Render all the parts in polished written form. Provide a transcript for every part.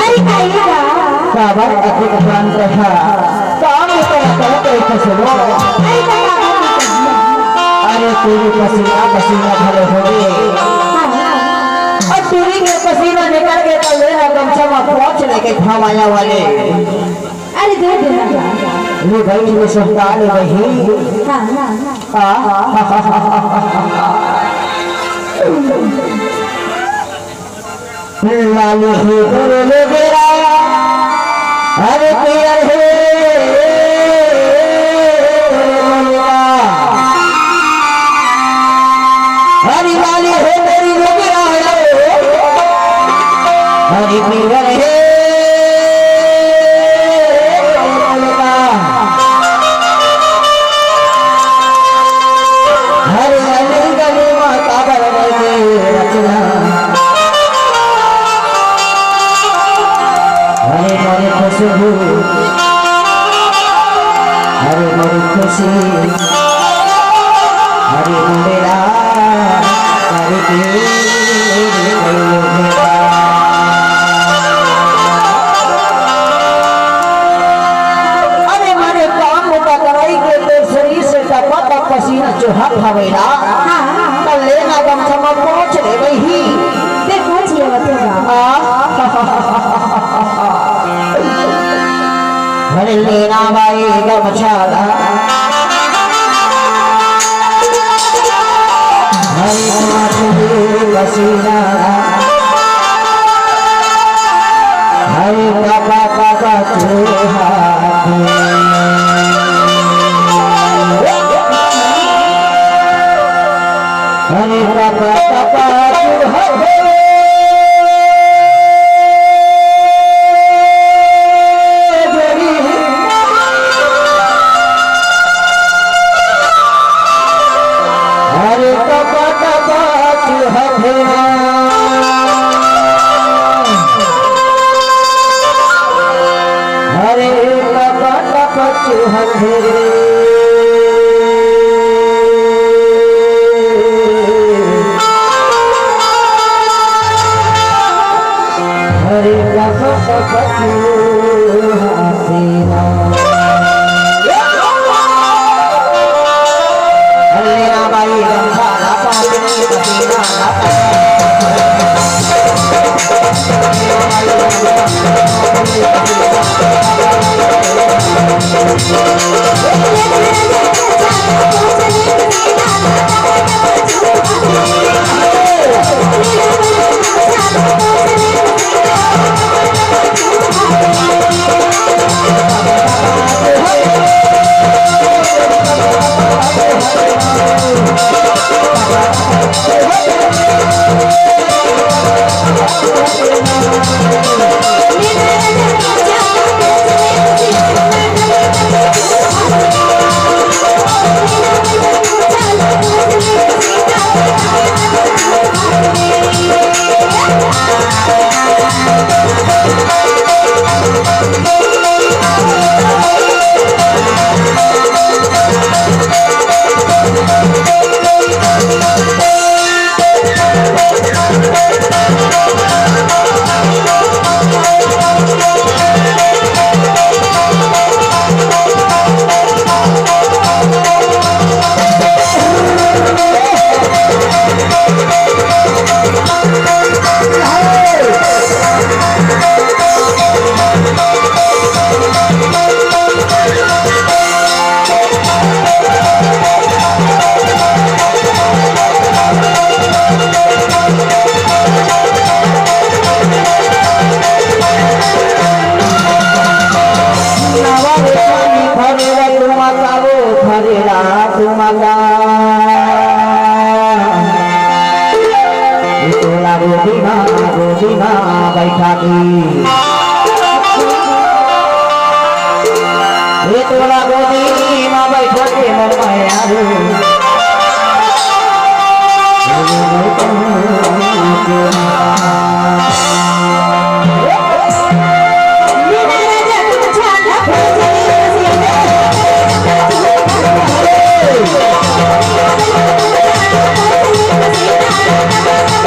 अरे काय का काबर अति कपरान रखा काम तो तरीके से वो अरे तेरी पसीना पसीना भले हो गए और तेरी के पसीना निकल के तो लेना गमछा में पहुंच लेके खमाया वाले अरे दे दे ये भाई में संतान वही लाली ही बोले मेरा अरे पियर है हरी लाली है तेरी मेरा हरी पियर है हरी गली गली माता बरने के रचना हरे हरे खुशबू हरे हरे खुशी हरे मेरा हरे अरे मारे काम मोटा कराई के तो शरीर से टपा पसीना चुहा हवेला तो लेना गमछा में पहुंच ले वही देखो जी बतेगा हरे लेना भाई गमछाला हरे माथे पसीना हरे पापा पापा चूहा हरे पापा पापा चूहा बैठा ये तोला गोदी माँ बैठा के मन माया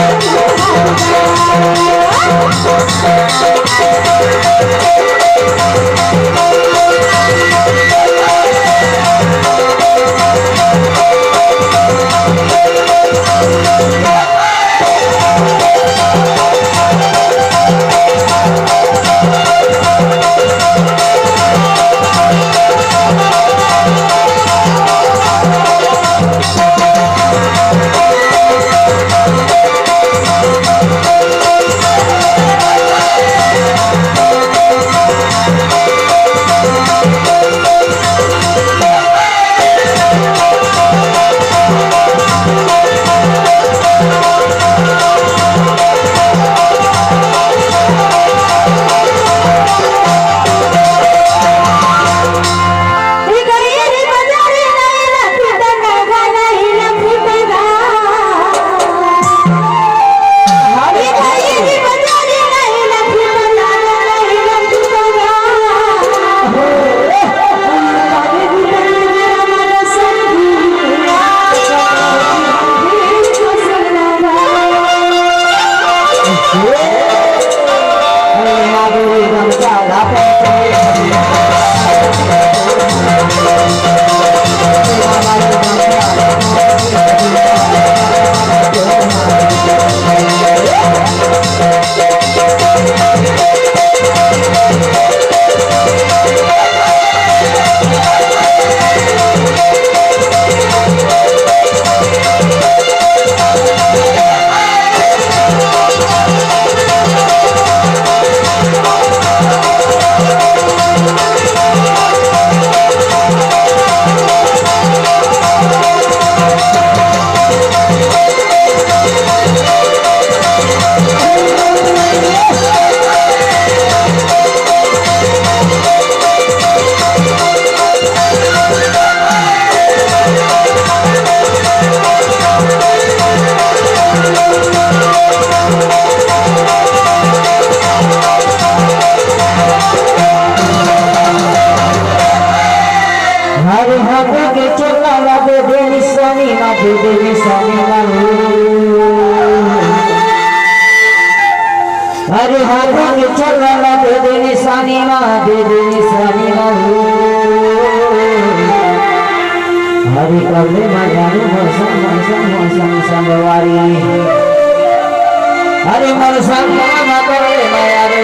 Thank you. हरे हाथों के चलना दे दे निशानी माँ दे दे निशानी माँ हरे कबले मजारू मौसम मौसम मौसम संगवारी हरे मौसम माँ करे माया रे